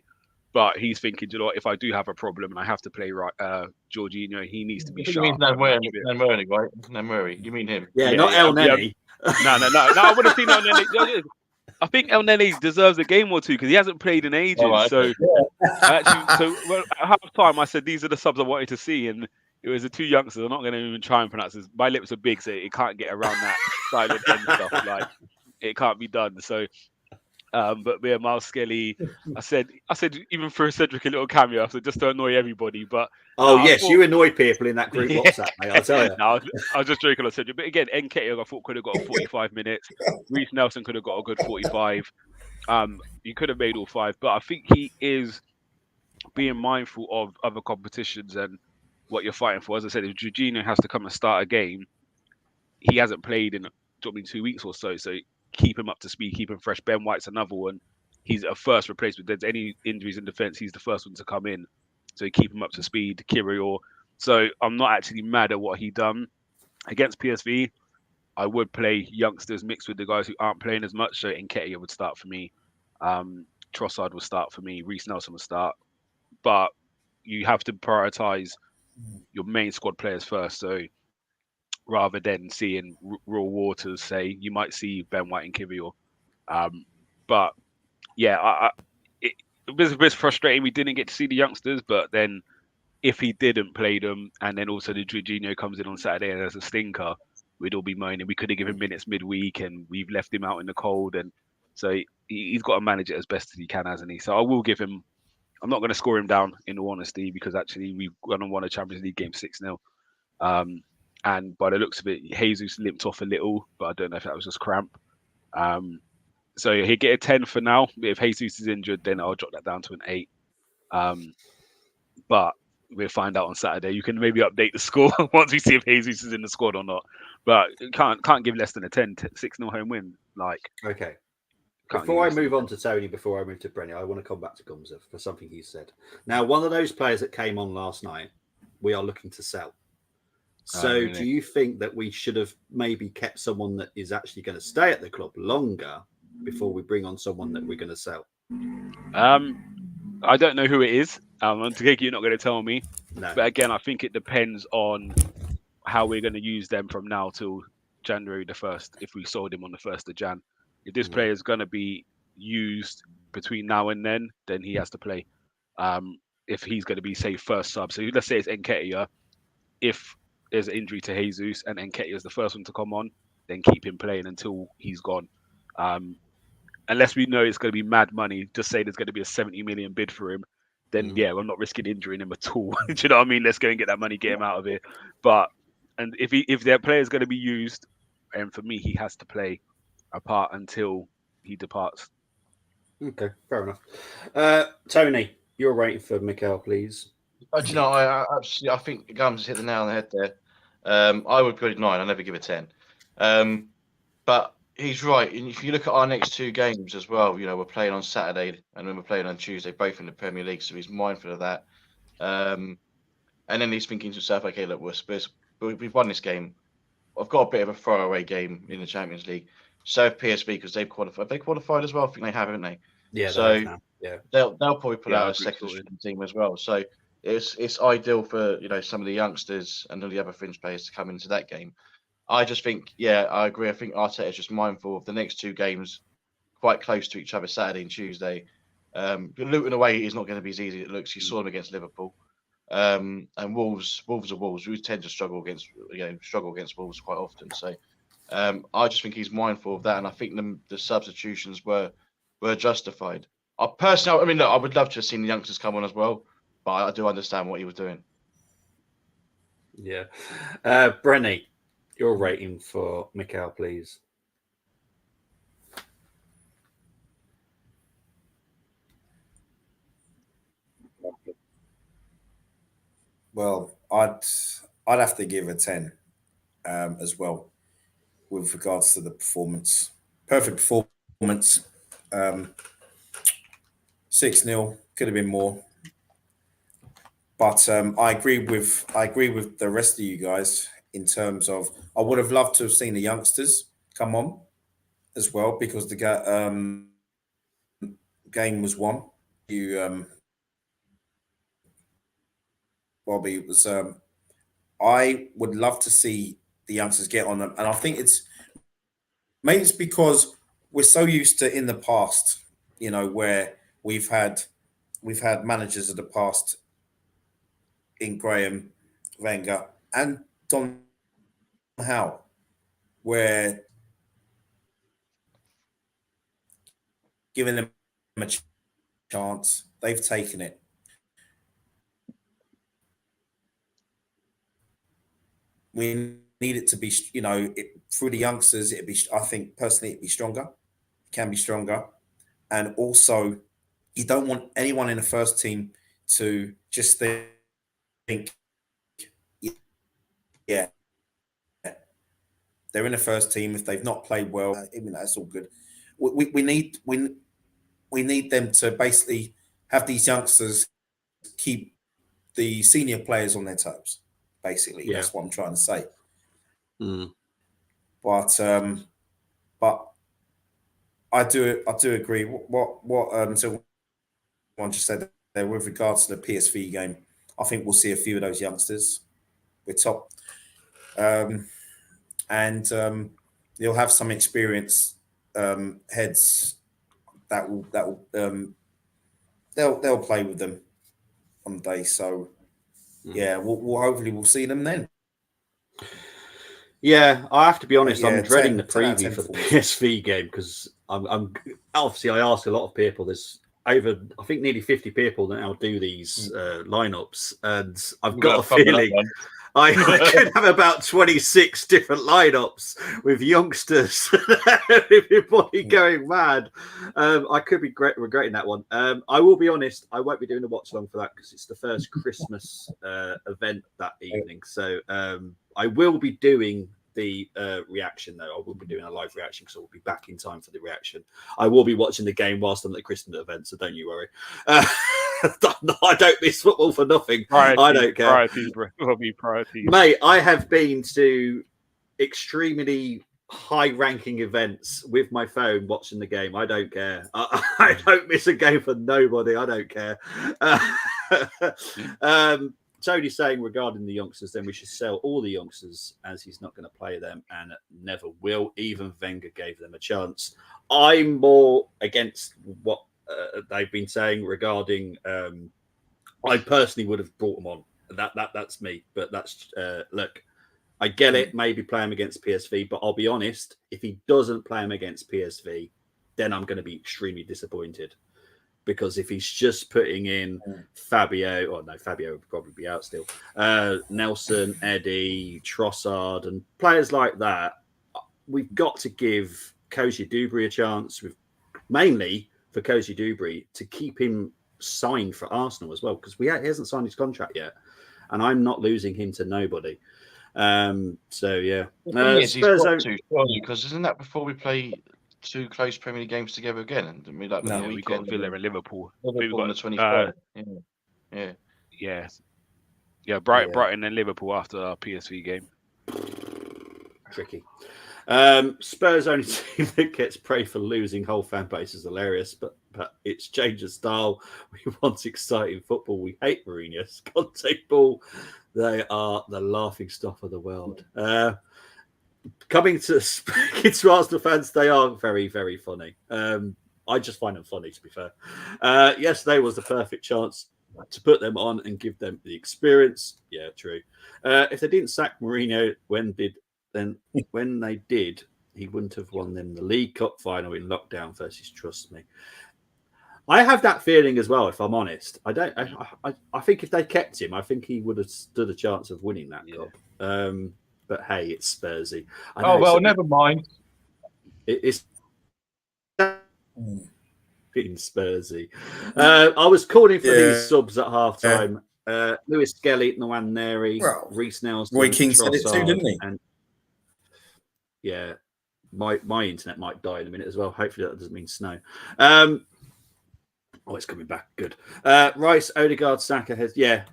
but he's thinking, you know what, if I do have a problem and I have to play Jorginho, he needs to be sharp. You mean Armoury, right? Armoury. You mean him? Yeah, not El Nene. No. I would have seen El Nene. I think El Nene deserves a game or two because he hasn't played in ages. Right. So, at half time, I said these are the subs I wanted to see, and it was the two youngsters. I'm not going to even try and pronounce this. My lips are big, so it can't get around that silent end stuff. Like it can't be done. So, but yeah, Miles Skelly. I said even for Cedric a little cameo, so just to annoy everybody. But yes, you annoy people in that group WhatsApp, mate. I'll tell you. No, I was just joking on Cedric. But again, Nketiah I thought could have got 45 minutes. Reece Nelson could have got a good 45. You could have made all 5, but I think he is being mindful of other competitions and what you're fighting for. As I said, if Jorginho has to come and start a game, he hasn't played in 2 weeks or so. So keep him up to speed, keep him fresh. Ben White's another one. He's a first replacement. If there's any injuries in defence, he's the first one to come in. So keep him up to speed. Kiwior. So I'm not actually mad at what he done against PSV. I would play youngsters mixed with the guys who aren't playing as much. So Nketiah would start for me. Trossard would start for me. Reece Nelson would start. But you have to prioritise your main squad players first. So rather than seeing raw waters, say, you might see Ben White and Kiwior. But yeah, it was a bit frustrating. We didn't get to see the youngsters, but then if he didn't play them, and then also the Jorginho comes in on Saturday and as a stinker, we'd all be moaning. We could have given him minutes midweek, and we've left him out in the cold. And so he's got to manage it as best as he can, hasn't he? So I will give him. I'm not going to score him down, in all honesty, because actually we've gone and won a Champions League game 6-0. And by the looks of it, Jesus limped off a little, but I don't know if that was just cramp. So he'll get a 10 for now. If Jesus is injured, then I'll drop that down to an 8. But we'll find out on Saturday. You can maybe update the score once we see if Jesus is in the squad or not. But can't give less than a 10, 6-0 home win. Okay. Before I move on to Tony, before I move to Brenny, I want to come back to Gumza for something he said. Now, one of those players that came on last night, we are looking to sell. So really? Do you think that we should have maybe kept someone that is actually going to stay at the club longer before we bring on someone that we're going to sell? I don't know who it is. You're not going to tell me. No. But again, I think it depends on how we're going to use them from now till January the 1st, if we sold him on the 1st of Jan. If this player is going to be used between now and then he has to play. If he's going to be, say, first sub. So let's say it's Nketiah. If there's an injury to Jesus and Nketiah is the first one to come on, then keep him playing until he's gone. Unless we know it's going to be mad money, just say there's going to be a 70 million bid for him, then I'm not risking injuring him at all. Do you know what I mean? Let's go and get that money, get him out of here. And if their player is going to be used, and for me, he has to play a part until he departs. Okay, fair enough. Tony, your rating for Mikel, please. Do you know, I think Gums hit the nail on the head there. I would give it 9. I never give it 10. But he's right. And if you look at our next 2 games as well, we're playing on Saturday and then we're playing on Tuesday, both in the Premier League. So he's mindful of that. And then he's thinking to himself, okay, look, we're Spurs. We've won this game. I've got a bit of a throwaway game in the Champions League. So have PSV, because they've qualified. They qualified as well. I think they have, haven't they? Yeah. So yeah, they'll probably put out a second team as well. So it's ideal for some of the youngsters and all the other fringe players to come into that game. I just think, I agree. I think Arteta is just mindful of the next 2 games, quite close to each other, Saturday and Tuesday. Luton away is not going to be as easy as it looks. You saw them against Liverpool. And Wolves are Wolves. We tend to struggle against Wolves quite often. So I just think he's mindful of that, and I think the substitutions were justified. I mean, look, I would love to have seen the youngsters come on as well, but I do understand what he was doing. Yeah. Brenny, your rating for Mikel, please. Well, I'd have to give a 10 as well with regards to the performance. Perfect performance. 6-0 could have been more. But I agree with the rest of you guys in terms of I would have loved to have seen the youngsters come on as well because the game was won. Bobby, it was. I would love to see the youngsters get on them, and I think maybe it's because we're so used to in the past, where we've had managers of the past in Graham, Wenger, and Don Howe, where giving them a chance, they've taken it. We need it to be, through the youngsters. I think personally, it'd be stronger. It can be stronger, and also, you don't want anyone in the first team to just think, yeah, they're in the first team. If they've not played well, that's all good. We need them to basically have these youngsters keep the senior players on their toes. Basically, That's what I'm trying to say. But I do agree. What Silva One just said there with regards to the PSV game. I think we'll see a few of those youngsters. We're top, and you'll have some experienced heads that will they'll play with them on the day. So yeah, we'll hopefully we'll see them then. Yeah, I have to be honest. I'm dreading the 10 preview for the PSV game because I'm obviously I ask a lot of people. There's over I think nearly 50 people that now do these lineups, and I've got a feeling I could have about 26 different lineups with youngsters, everybody going mad. I could be regretting that one. I will be honest, I won't be doing a watch along for that because it's the first Christmas event that evening. So I will be doing the reaction though. I will be doing a live reaction because I will be back in time for the reaction. I will be watching the game whilst I'm at the Christmas event, so don't you worry. I don't miss football for nothing. I don't care. Priorities. Mate, I have been to extremely high-ranking events with my phone watching the game. I don't care. I don't miss a game for nobody. I don't care. Tony's saying regarding the youngsters, then we should sell all the youngsters as he's not going to play them and never will. Even Wenger gave them a chance. I'm more against what they've been saying regarding. I personally would have brought them on. That's me. But that's look. I get it. Maybe play him against PSV, but I'll be honest. If he doesn't play him against PSV, then I'm going to be extremely disappointed. Because if he's just putting in Fabio would probably be out still. Nelson, Eddie, Trossard, and players like that, we've got to give Koji Dubry a chance. Mainly for Koji Dubry to keep him signed for Arsenal as well, because he hasn't signed his contract yet, and I'm not losing him to nobody. So yeah, he's got to, because isn't that before we play 2 close Premier League games together again? And we we got Villa and Liverpool. Liverpool on the 23rd. Yeah. Brighton and Liverpool after our PSV game. Tricky. Spurs only team that gets praised for losing. Whole fan base is hilarious, but it's change of style. We want exciting football. We hate Mourinho's contact ball. They are the laughing stock of the world. Coming to Arsenal fans, they are very, very funny. I just find them funny, to be fair. Yesterday was the perfect chance. to put them on and give them the experience. Yeah, true. If they didn't sack Mourinho when they did, he wouldn't have won them the League Cup final in lockdown versus Trust Me. I have that feeling as well. If I'm honest, I don't. I think if they kept him, I think he would have stood a chance of winning that cup. But hey, it's Spursy. Oh well, never mind. It's being Spursy. I was calling for these subs at half time. Lewis Skelly, Nwaneri, Reece Nelson, Roy King said it too, didn't he? And yeah, my internet might die in a minute as well. Hopefully that doesn't mean snow. Oh, it's coming back. Good. Rice, Odegaard, Saka has. Yeah,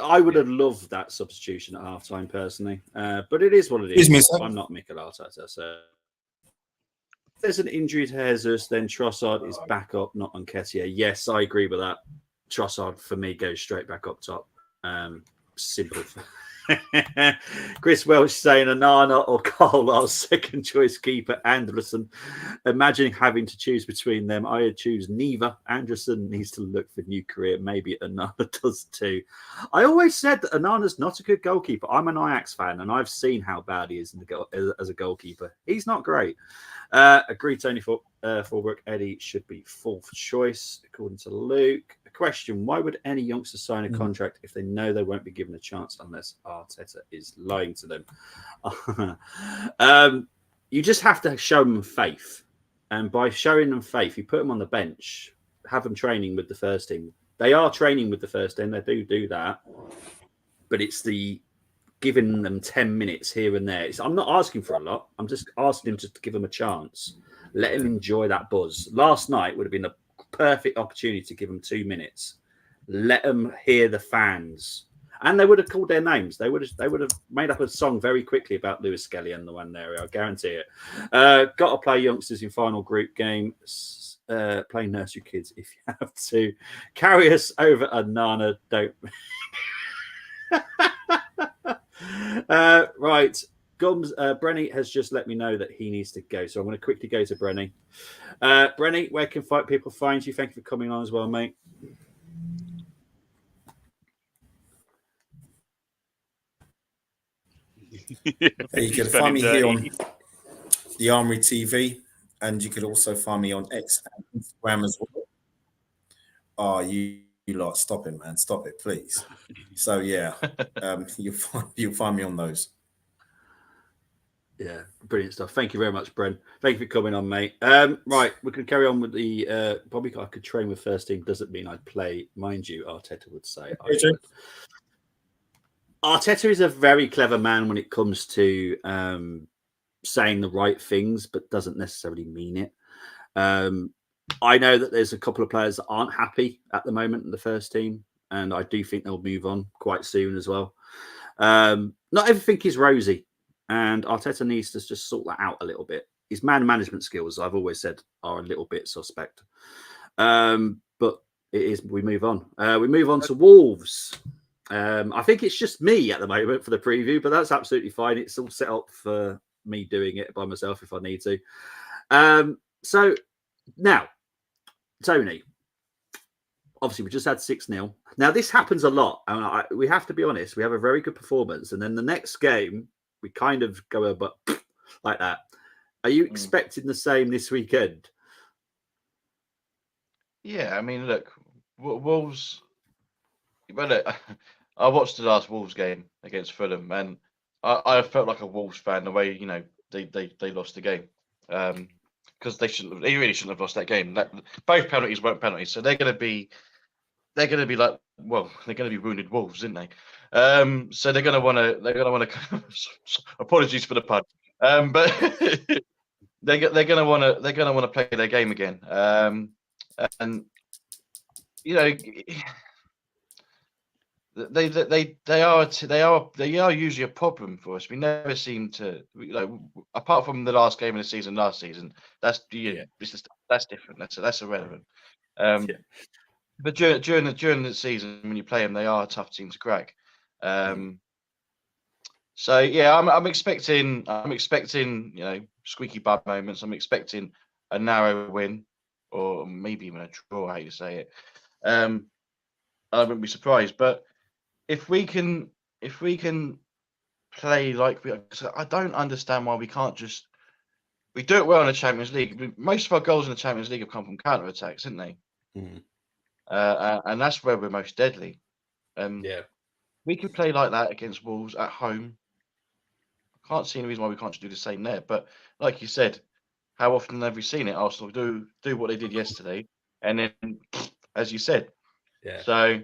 I would have loved that substitution at half time personally. But it is what it is. I'm not Mikel Arteta. So if there's an injury to Jesus, then Trossard is back up, not Nketiah. Yes, I agree with that. Trossard for me goes straight back up top. Simple. Chris Welch saying Onana or Cole, our second choice keeper, Anderson. Imagine having to choose between them. I would choose neither. Anderson needs to look for a new career. Maybe Onana does too. I always said that Onana's not a good goalkeeper. I'm an Ajax fan and I've seen how bad he is as a goalkeeper. He's not great. Agree, Tony Fulbrook. Eddie should be fourth choice, according to Luke. A question: why would any youngster sign a contract if they know they won't be given a chance unless Arteta is lying to them? You just have to show them faith, and by showing them faith, you put them on the bench, have them training with the first team. They are training with the first team; they do that, but it's the giving them 10 minutes here and there. I'm not asking for a lot. I'm just asking him to give them a chance. Let him enjoy that buzz. Last night would have been a perfect opportunity to give them 2 minutes. Let them hear the fans. And they would have called their names. They would have made up a song very quickly about Lewis Skelly and the one there. I guarantee it. Got to play youngsters in final group game. Play nursery kids if you have to. Carry us over Onana. Don't... right. Gums, Brenny has just let me know that he needs to go. So I'm going to quickly go to Brenny. Brenny, where can people find you? Thank you for coming on as well, mate. You can find me here on the Armoury TV, and you could also find me on X and Instagram as well. Oh, you lot, stop it, man. Stop it, please. So, yeah, you'll find me on those. Yeah, brilliant stuff. Thank you very much, Bren. Thank you for coming on, mate. Right, we can carry on with the probably I could train with first team. Doesn't mean I'd play, mind you, Arteta would say. Arteta is a very clever man when it comes to saying the right things, but doesn't necessarily mean it. I know that there's a couple of players that aren't happy at the moment in the first team, and I do think they'll move on quite soon as well. Not everything is rosy. And Arteta needs to just sort that out a little bit. His man management skills, I've always said, are a little bit suspect. But it is. We move on. We move on to Wolves. I think it's just me at the moment for the preview, but that's absolutely fine. It's all set up for me doing it by myself if I need to. So now, Tony, obviously we just had 6-0. Now this happens a lot. And we have to be honest. We have a very good performance. And then the next game, we kind of go over like that. Are you expecting the same this weekend? Yeah, I mean, look, Wolves. Well, look, I watched the last Wolves game against Fulham, and I felt like a Wolves fan the way they lost the game, because they really shouldn't have lost that game. Both penalties weren't penalties, so they're going to be like, well, they're going to be wounded wolves, aren't they? So they're going to want to. Apologies for the pun, but they're going to want to play their game again. And you know, they are usually a problem for us. We never seem to, apart from the last game of the season last season. That's that's different. That's irrelevant. But during the season, when you play them, they are a tough team to crack. So yeah, I'm expecting squeaky bum moments. I'm expecting a narrow win, or maybe even a draw. How you say it? I wouldn't be surprised. But if we can play like I don't understand why we can't just. We do it well in the Champions League. Most of our goals in the Champions League have come from counter attacks, haven't they? Mm. And that's where we're most deadly. Yeah. We can play like that against Wolves at home. I can't see any reason why we can't just do the same there. But like you said, how often have we seen it? Arsenal do what they did yesterday, and then, as you said, Yeah. So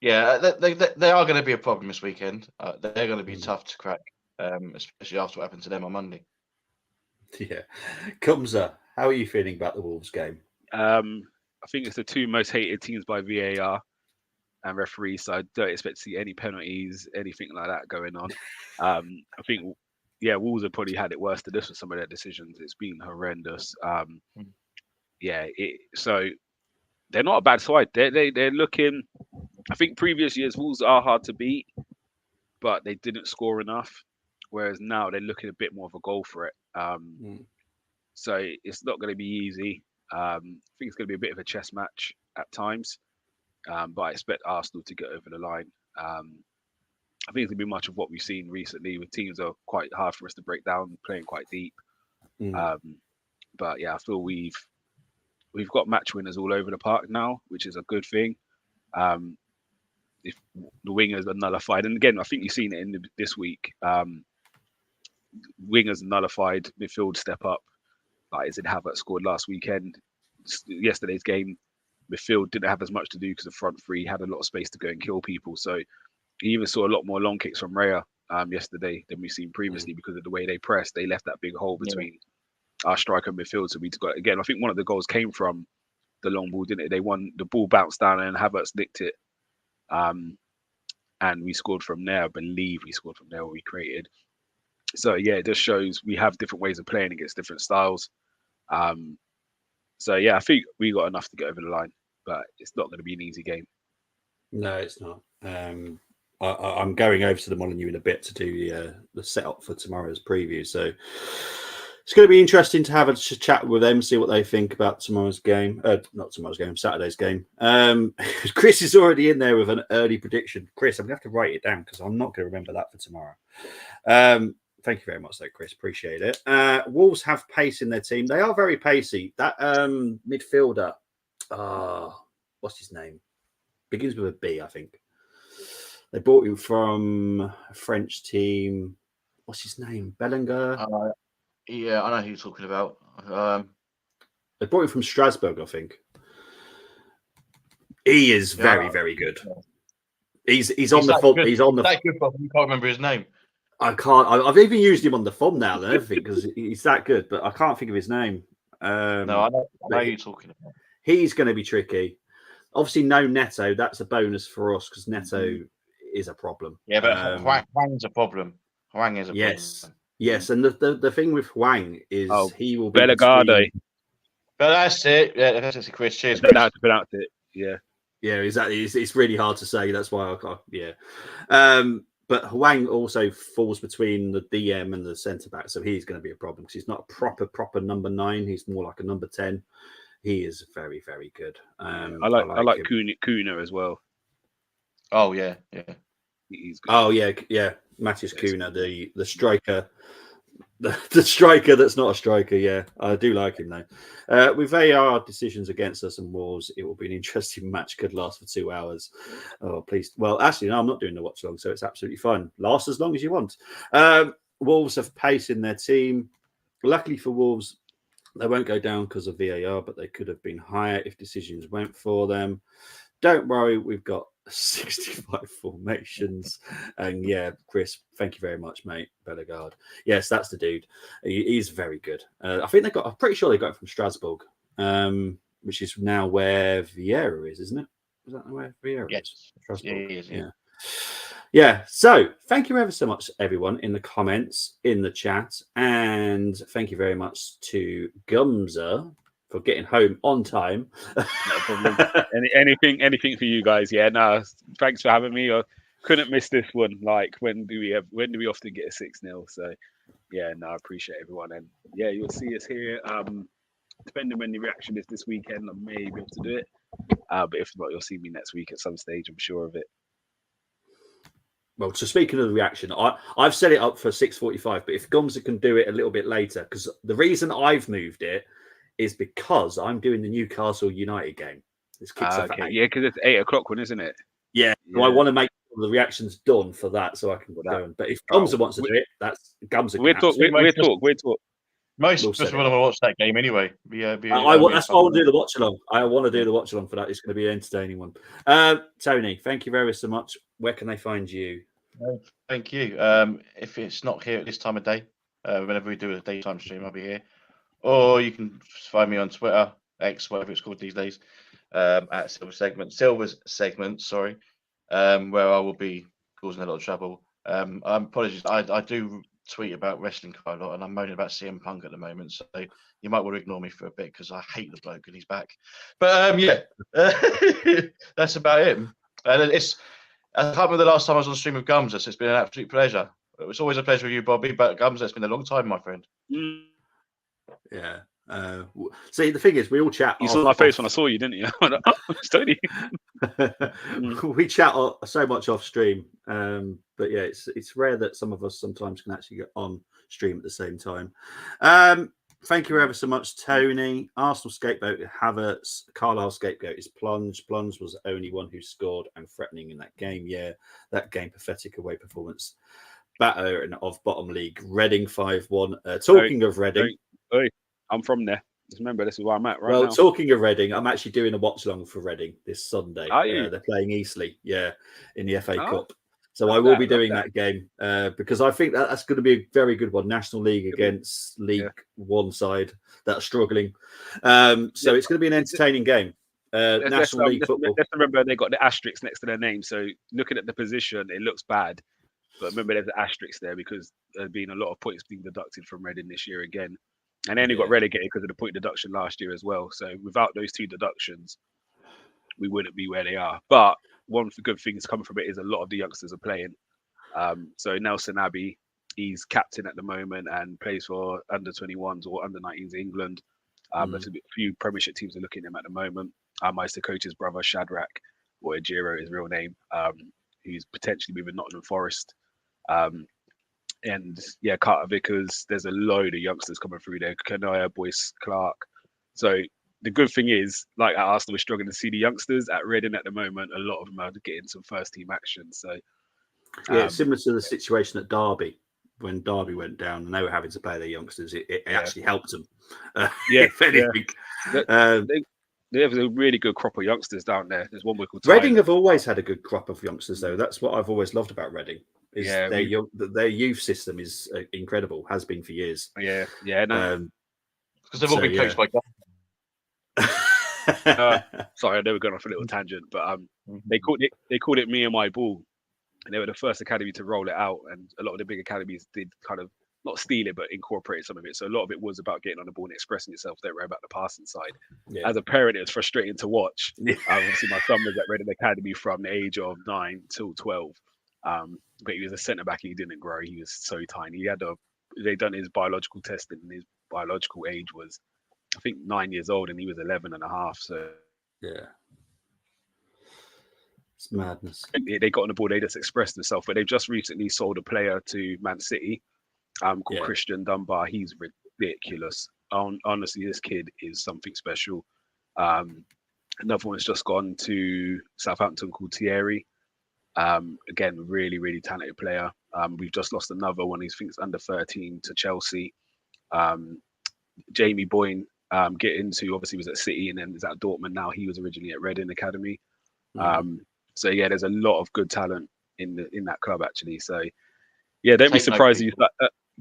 yeah, they are going to be a problem this weekend. They're going to be tough to crack, especially after what happened to them on Monday. Yeah. Kumza, how are you feeling about the Wolves game? I think it's the two most hated teams by VAR and referees, so I don't expect to see any penalties, anything like that going on. I think, Wolves have probably had it worse than this with some of their decisions. It's been horrendous. So they're not a bad side. They're looking. I think previous years Wolves are hard to beat, but they didn't score enough. Whereas now they're looking a bit more of a goal for it. So it's not going to be easy. I think it's going to be a bit of a chess match at times, but I expect Arsenal to get over the line. I think it's going to be much of what we've seen recently with teams that are quite hard for us to break down, playing quite deep. But yeah, I feel we've got match winners all over the park now, which is a good thing. If the wingers are nullified, and again, I think you've seen it in this week. Wingers nullified, midfield step up. Like Ed Havertz scored last weekend. Yesterday's game, midfield didn't have as much to do because the front three had a lot of space to go and kill people. So you even saw a lot more long kicks from Raya yesterday than we've seen previously because of the way they pressed. They left that big hole between our striker and midfield. So we got again. I think one of the goals came from the long ball, didn't it? They won. The ball bounced down and Havertz nicked it. And we scored from there. I believe we scored from there. We created. So yeah, it just shows we have different ways of playing against different styles. So yeah, I think we got enough to get over the line, but it's not going to be an easy game. No, it's not. I'm going over to the Molineux in a bit to do the setup for tomorrow's preview. So it's going to be interesting to have a chat with them, see what they think about tomorrow's game. Not tomorrow's game, Saturday's game. Chris is already in there with an early prediction. Chris, I'm going to have to write it down because I'm not going to remember that for tomorrow. Thank you very much, though, Chris. Appreciate it. Wolves have pace in their team. They are very pacey. That midfielder, what's his name? Begins with a B, I think. They bought him from a French team. What's his name? Bellinger? Yeah, I know who you're talking about. They bought him from Strasbourg, I think. He is very, very good. He's on the phone. He's on the. That good, but you can't remember his name. I can't. I've even used him on the thumbnail and everything because he's that good, but I can't think of his name. No, I know who you're talking about. He's going to be tricky. Obviously, no Neto. That's a bonus for us because Neto is a problem. Yeah, but Huang's a problem. Huang is a problem. Yes, and the thing with Huang is he will be Bellegarde. But that's it. Yeah, that's it, Chris. Cheers. Chris. To pronounce it. Yeah. Yeah, exactly. It's really hard to say. That's why I can't. Yeah. But Huang also falls between the DM and the centre back, so he's going to be a problem because he's not a proper number 9. He's more like a number 10. He is very, very good. I like Kuna as well. Oh yeah. He's good. Oh yeah. Matthias Kuna, the striker. The striker that's not a striker, yeah. I do like him though. With VAR decisions against us and Wolves, it will be an interesting match. Could last for 2 hours. Oh, please. Well, actually, no, I'm not doing the watch long, so it's absolutely fine. Last as long as you want. Wolves have pace in their team. Luckily for Wolves, they won't go down because of VAR, but they could have been higher if decisions went for them. Don't worry, we've got 65 formations. And yeah, Chris, thank you very much, mate. Bellegarde. Yes, that's the dude. He's very good. I think I'm pretty sure they got it from Strasbourg, which is now where Vieira is, isn't it? Is that where Vieira is? Strasbourg. Yeah, he is, yeah. So thank you ever so much, everyone, in the comments, in the chat. And thank you very much to Gumza for getting home on time. No problem. anything for you guys. Yeah, no, thanks for having me. I couldn't miss this one. Like, when do we often get a 6-0? So yeah, no, I appreciate everyone. And yeah, you'll see us here depending when the reaction is this weekend, I may be able to do it. But if not, you'll see me next week at some stage. I'm sure of it. Well, so speaking of the reaction, I've set it up for 6:45, but if Gumza can do it a little bit later, because the reason I've moved it is because I'm doing the Newcastle United game. This kicks off at 8. Yeah, because it's 8 o'clock one, isn't it? Yeah. So I want to make sure the reaction's done for that, so I can go on. But if Gumza wants to do it, that's Gumza. We'll talk. Most of us want to watch that game anyway. That's why I want to do the watch along. I want to do the watch along for that. It's going to be an entertaining one. Tony, thank you very so much. Where can they find you? Thank you. If it's not here at this time of day, whenever we do a daytime stream, I'll be here. Or you can find me on Twitter, X, whatever it's called these days, at Silver's segment, sorry, where I will be causing a lot of trouble. Apologies, I do tweet about wrestling quite a lot, and I'm moaning about CM Punk at the moment, so you might want to ignore me for a bit because I hate the bloke and he's back. But that's about it. And I can't remember the last time I was on stream with Gumza, so it's been an absolute pleasure. It was always a pleasure with you, Bobby, but Gumza, it's been a long time, my friend. Yeah. See, the thing is, we all chat. You saw my face when I saw you, didn't you? It's Tony. We chat so much off stream, but yeah, it's rare that some of us sometimes can actually get on stream at the same time. Thank you ever so much, Tony. Arsenal scapegoat Havertz. Carlisle scapegoat is Plunge. Plunge was the only one who scored and threatening in that game. Yeah, that game, pathetic away performance. Batter of bottom league. Reading 5-1. Talking of Reading. I'm from there. Just remember, this is where I'm at right now. Well, talking of Reading, I'm actually doing a watch along for Reading this Sunday. Are you? They're playing Eastleigh, in the FA Cup. So I will be doing that game because I think that's going to be a very good one. National League against League One side that are struggling. So it's going to be an entertaining game. National League football. Let's remember they got the asterisk next to their name. So looking at the position, it looks bad. But remember there's an asterisk there because there's been a lot of points being deducted from Reading this year again. And they only got relegated because of the point deduction last year as well. So without those two deductions, we wouldn't be where they are. But one of the good things coming from it is a lot of the youngsters are playing. So Nelson Abbey, he's captain at the moment and plays for under 21s or under 19s England. There's a few Premiership teams are looking at him at the moment. I used to coach his brother Shadrach, or Ejiro, his real name, who's potentially moving Nottingham Forest. And yeah, Carter Vickers, there's a load of youngsters coming through there. Kanaya, Boyce, Clark. So the good thing is, like at Arsenal, we're struggling to see the youngsters. At Reading at the moment, a lot of them are getting some first team action. So yeah, similar to the situation at Derby when Derby went down and they were having to play their youngsters. It actually helped them. If anything. They have a really good crop of youngsters down there. There's one we called Reading have always had a good crop of youngsters, though. That's what I've always loved about Reading. Their youth system is incredible, has been for years. Because they've all been coached by sorry, I know we're going off a little tangent, but they called it Me and My Ball, and they were the first academy to roll it out, and a lot of the big academies did kind of not steal it, but incorporate some of it. So a lot of it was about getting on the ball and expressing yourself. Don't worry about the passing side. Yeah. As a parent, it was frustrating to watch. Obviously, my son was at Reading Academy from the age of 9 till 12. But he was a centre back. He didn't grow. He was so tiny. They done his biological testing, and his biological age was, I think, 9 years old, and he was 11 and a half. So yeah, it's madness. They got on the ball. They just expressed themselves. But they've just recently sold a player to Man City, called Christian Dunbar. He's ridiculous. Honestly, this kid is something special. Another one's just gone to Southampton called Thierry. Again, really, really talented player. We've just lost another one. He thinks under 13 to Chelsea. Jamie Boyne, obviously was at City and then is at Dortmund now. He was originally at Reading Academy. So yeah, there's a lot of good talent in that club actually. So yeah, don't be surprised.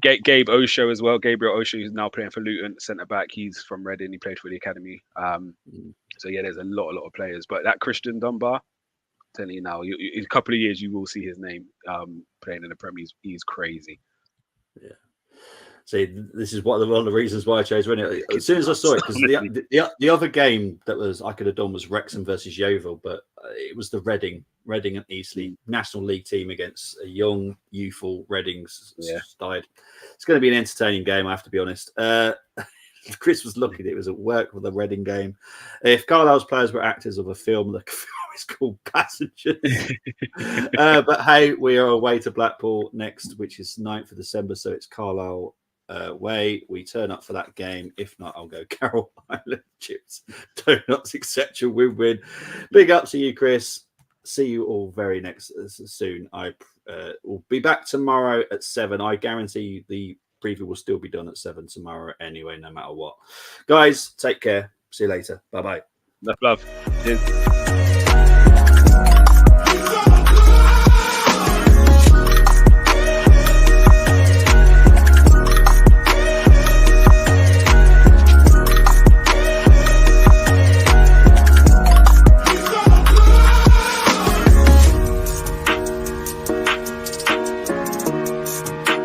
Gabe Osho as well. Gabriel Osho, who's now playing for Luton, centre back. He's from Reading. He played for the academy. So yeah, there's a lot of players. But that Christian Dunbar, I'm telling you now, in a couple of years you will see his name playing in the Premier. He's crazy. Yeah. See, this is one of the reasons why I chose Reading. As soon as I saw it, because the other game that I could have done was Wrexham versus Yeovil, but it was the Reading and Eastleigh National League team against a young, youthful Reading side. It's going to be an entertaining game, I have to be honest. Chris was looking. It was at work with the Reading game. If Carlisle's players were actors of a film, the film is called Passengers. But hey, we are away to Blackpool next, which is 9th of December. So it's Carlisle way. We turn up for that game. If not, I'll go Carroll Island chips, donuts, etc. Win-win. Big up to you, Chris. See you all very soon. I will be back tomorrow at 7. I guarantee the preview will still be done at 7 tomorrow anyway, no matter what. Guys, take care. See you later. Bye-bye. Love. Cheers.